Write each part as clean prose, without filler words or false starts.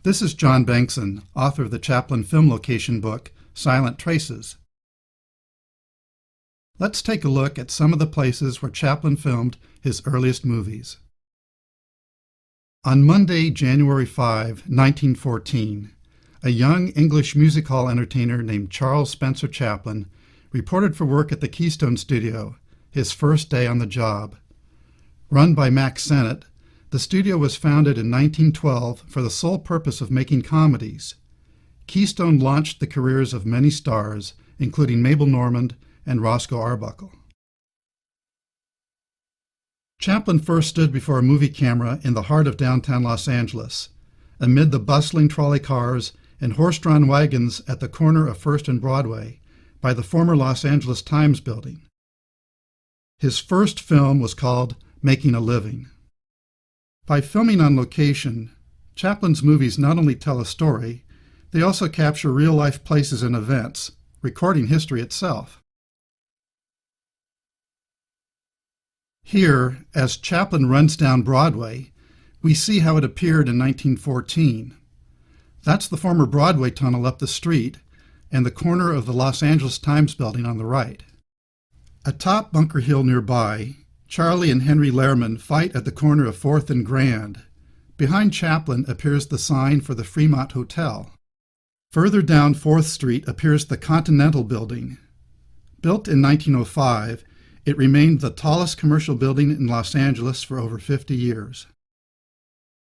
This is John Bankson, author of the Chaplin film location book, Silent Traces. Let's take a look at some of the places where Chaplin filmed his earliest movies. On Monday, January 5, 1914, a young English music hall entertainer named Charles Spencer Chaplin reported for work at the KEYSTONE studio, his first day on the job. Run by Max Sennett, the studio was founded in 1912 for the sole purpose of making comedies. KEYSTONE launched the careers of many stars, including Mabel Normand and Roscoe Arbuckle. Chaplin first stood before a movie camera in the heart of downtown Los Angeles, amid the bustling trolley cars and horse-drawn wagons at the corner of First and Broadway by the former Los Angeles Times building. His first film was called Making a Living. By filming on location, Chaplin's movies not only tell a story, they also capture real-life places and events, recording history itself. Here, as Chaplin runs down Broadway, we see how it appeared in 1914. That's the former Broadway tunnel up the street and the corner of the Los Angeles Times building on the right. Atop Bunker Hill nearby, Charlie and Henry Lehrman fight at the corner of 4th and Grand. Behind Chaplin appears the sign for the Fremont Hotel. Further down 4th Street appears the Continental Building. Built in 1905, it remained the tallest commercial building in Los Angeles for over 50 years.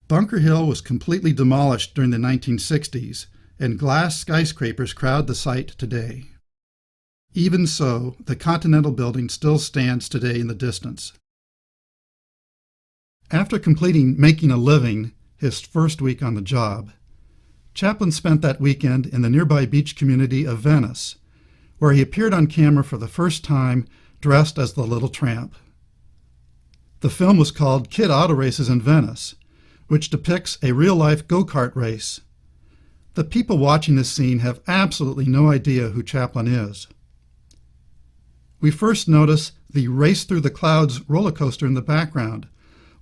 Bunker Hill was completely demolished during the 1960s, and glass skyscrapers crowd the site today. Even so, the Continental Building still stands today in the distance. After completing Making a Living, his first week on the job, Chaplin spent that weekend in the nearby beach community of Venice, where he appeared on camera for the first time dressed as the Little Tramp. The film was called Kid Auto Races in Venice, which depicts a real-life go-kart race. The people watching this scene have absolutely no idea who Chaplin is. We first notice the Race Through the Clouds roller coaster in the background,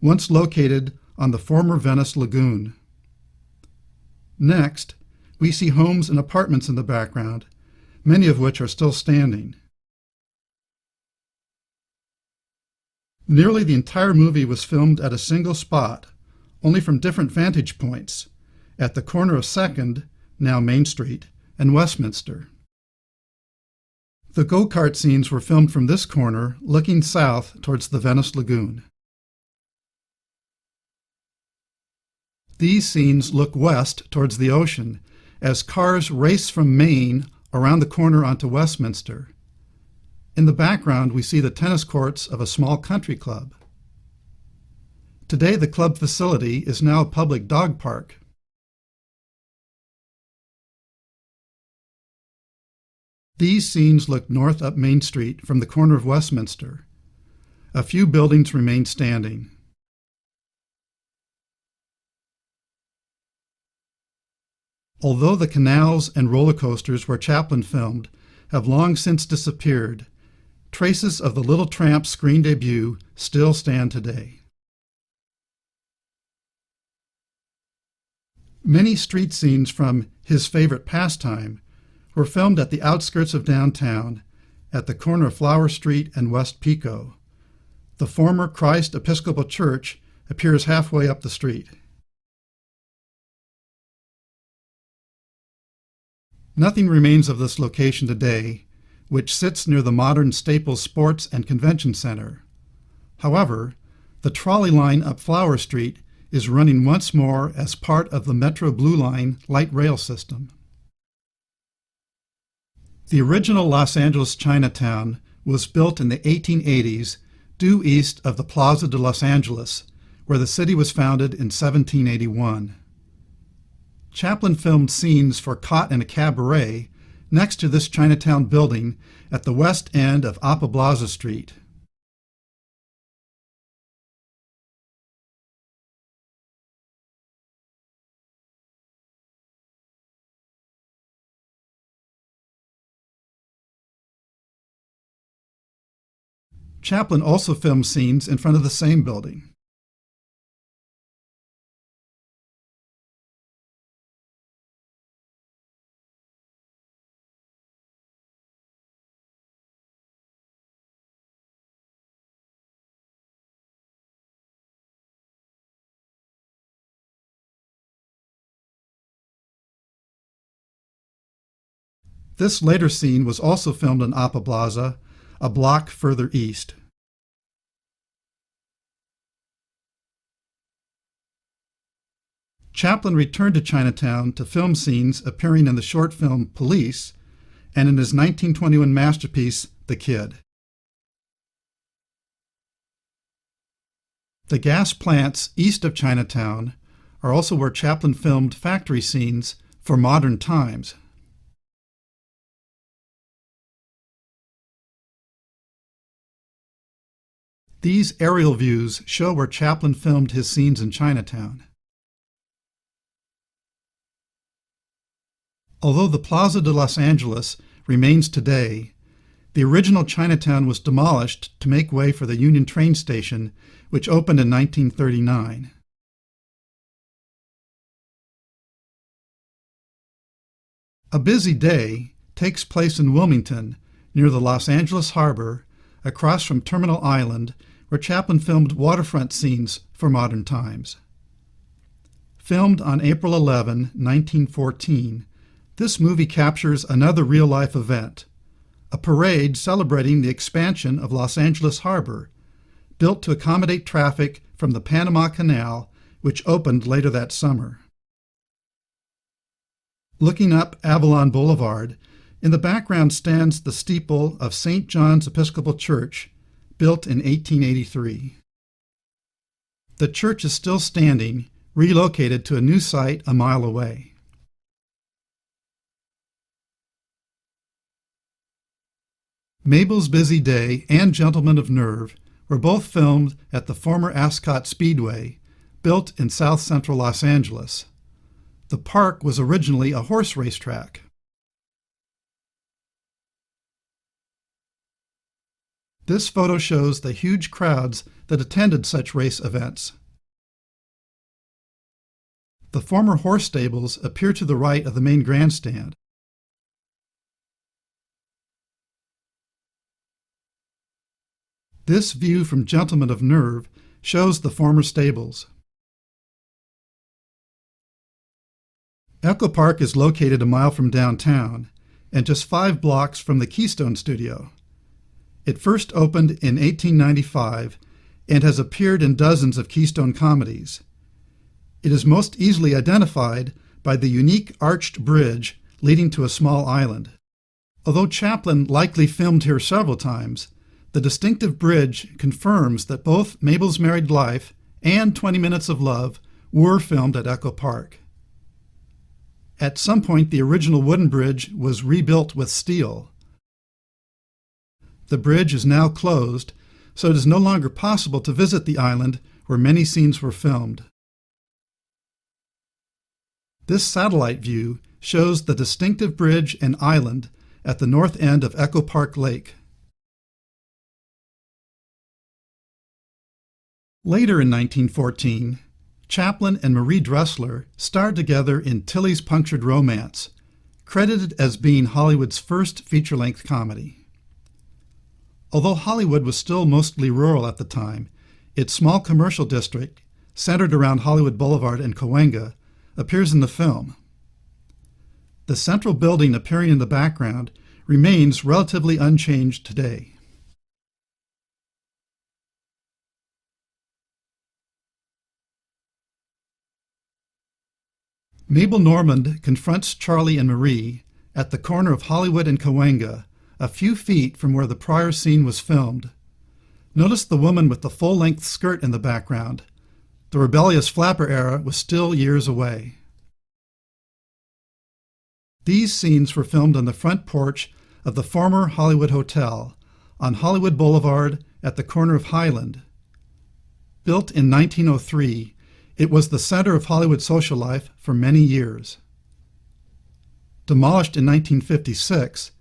once located on the former Venice Lagoon. Next, we see homes and apartments in the background, many of which are still standing. Nearly the entire movie was filmed at a single spot, only from different vantage points, at the corner of 2nd, now Main Street, and Westminster. The go-kart scenes were filmed from this corner, looking south towards the Venice Lagoon. These scenes look west towards the ocean as cars race from Maine around the corner onto Westminster. In the background, we see the tennis courts of a small country club. Today, the club facility is now a public dog park. These scenes look north up Main Street from the corner of Westminster. A few buildings remain standing. Although the canals and roller coasters where Chaplin filmed have long since disappeared, traces of the Little Tramp's screen debut still stand today. Many street scenes from His Favorite Pastime were filmed at the outskirts of downtown, at the corner of Flower Street and West Pico. The former Christ Episcopal Church appears halfway up the street. Nothing remains of this location today, which sits near the modern Staples Sports and Convention Center. However, the trolley line up Flower Street is running once more as part of the Metro Blue Line light rail system. The original Los Angeles Chinatown was built in the 1880s due east of the Plaza de Los Angeles, where the city was founded in 1781. Chaplin filmed scenes for Caught in a Cabaret next to this Chinatown building at the west end of Apablaza Street. Chaplin also filmed scenes in front of the same building. This later scene was also filmed in Appa Plaza, a block further east. Chaplin returned to Chinatown to film scenes appearing in the short film Police and in his 1921 masterpiece, The Kid. The gas plants east of Chinatown are also where Chaplin filmed factory scenes for Modern Times. These aerial views show where Chaplin filmed his scenes in Chinatown. Although the Plaza de Los Angeles remains today, the original Chinatown was demolished to make way for the Union train station, which opened in 1939. A busy day takes place in Wilmington, near the Los Angeles harbor, across from Terminal Island, where Chaplin filmed waterfront scenes for Modern Times. Filmed on April 11, 1914, this movie captures another real-life event, a parade celebrating the expansion of Los Angeles Harbor, built to accommodate traffic from the Panama Canal, which opened later that summer. Looking up Avalon Boulevard, in the background stands the steeple of St. John's Episcopal Church, built in 1883. The church is still standing, relocated to a new site a mile away. Mabel's Busy Day and Gentleman of Nerve were both filmed at the former Ascot Speedway, built in south central Los Angeles. The park was originally a horse racetrack. This photo shows the huge crowds that attended such race events. The former horse stables appear to the right of the main grandstand. This view from Gentleman of Nerve shows the former stables. Echo Park is located a mile from downtown and just 5 blocks from the Keystone studio. It first opened in 1895 and has appeared in dozens of Keystone comedies. It is most easily identified by the unique arched bridge leading to a small island. Although Chaplin likely filmed here several times, the distinctive bridge confirms that both Mabel's Married Life and 20 Minutes of Love were filmed at Echo Park. At some point, the original wooden bridge was rebuilt with steel. The bridge is now closed, so it is no longer possible to visit the island where many scenes were filmed. This satellite view shows the distinctive bridge and island at the north end of Echo Park Lake. Later in 1914, Chaplin and Marie Dressler starred together in Tilly's Punctured Romance, credited as being Hollywood's first feature-length comedy. Although Hollywood was still mostly rural at the time, its small commercial district, centered around Hollywood Boulevard and Cahuenga, appears in the film. The central building appearing in the background remains relatively unchanged today. Mabel Normand confronts Charlie and Marie at the corner of Hollywood and Cahuenga, a few feet from where the prior scene was filmed. Notice the woman with the full-length skirt in the background. The rebellious flapper era was still years away. These scenes were filmed on the front porch of the former Hollywood Hotel on Hollywood Boulevard at the corner of Highland. Built in 1903, it was the center of Hollywood social life for many years. Demolished in 1956,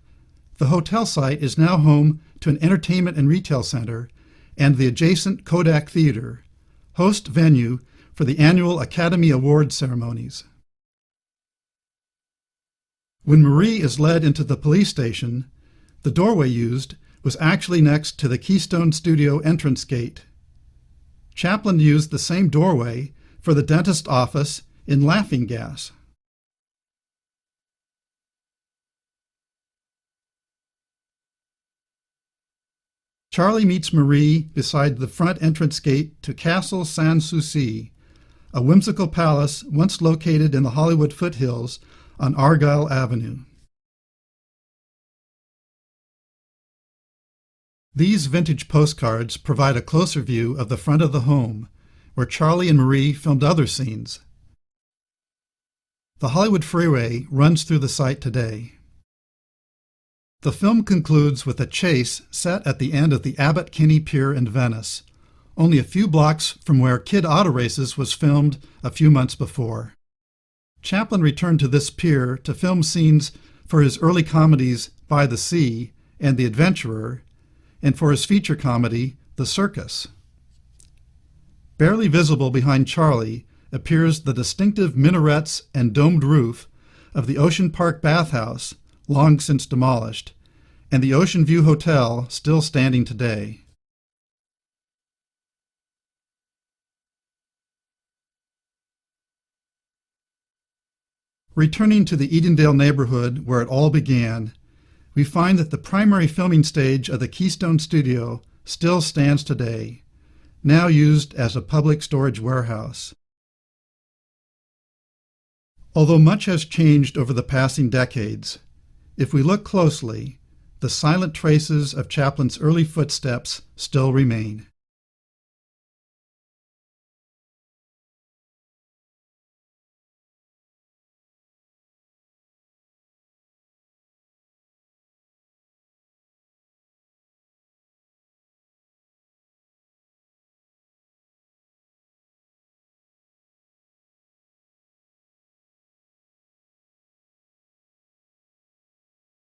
the hotel site is now home to an entertainment and retail center and the adjacent Kodak Theater, host venue for the annual Academy Award ceremonies. When Marie is led into the police station, the doorway used was actually next to the Keystone Studio entrance gate. Chaplin used the same doorway for the dentist office in Laughing Gas. Charlie meets Marie beside the front entrance gate to Castle Sans Souci, a whimsical palace once located in the Hollywood foothills on Argyle Avenue. These vintage postcards provide a closer view of the front of the home, where Charlie and Marie filmed other scenes. The Hollywood Freeway runs through the site today. The film concludes with a chase set at the end of the Abbot Kinney Pier in Venice, only a few blocks from where Kid Auto Races was filmed a few months before. Chaplin returned to this pier to film scenes for his early comedies By the Sea and The Adventurer, and for his feature comedy The Circus. Barely visible behind Charlie appears the distinctive minarets and domed roof of the Ocean Park bathhouse, long since demolished, and the Ocean View Hotel still standing today. Returning to the Edendale neighborhood where it all began, we find that the primary filming stage of the Keystone studio still stands today, now used as a public storage warehouse. Although much has changed over the passing decades, if we look closely, the silent traces of Chaplin's early footsteps still remain.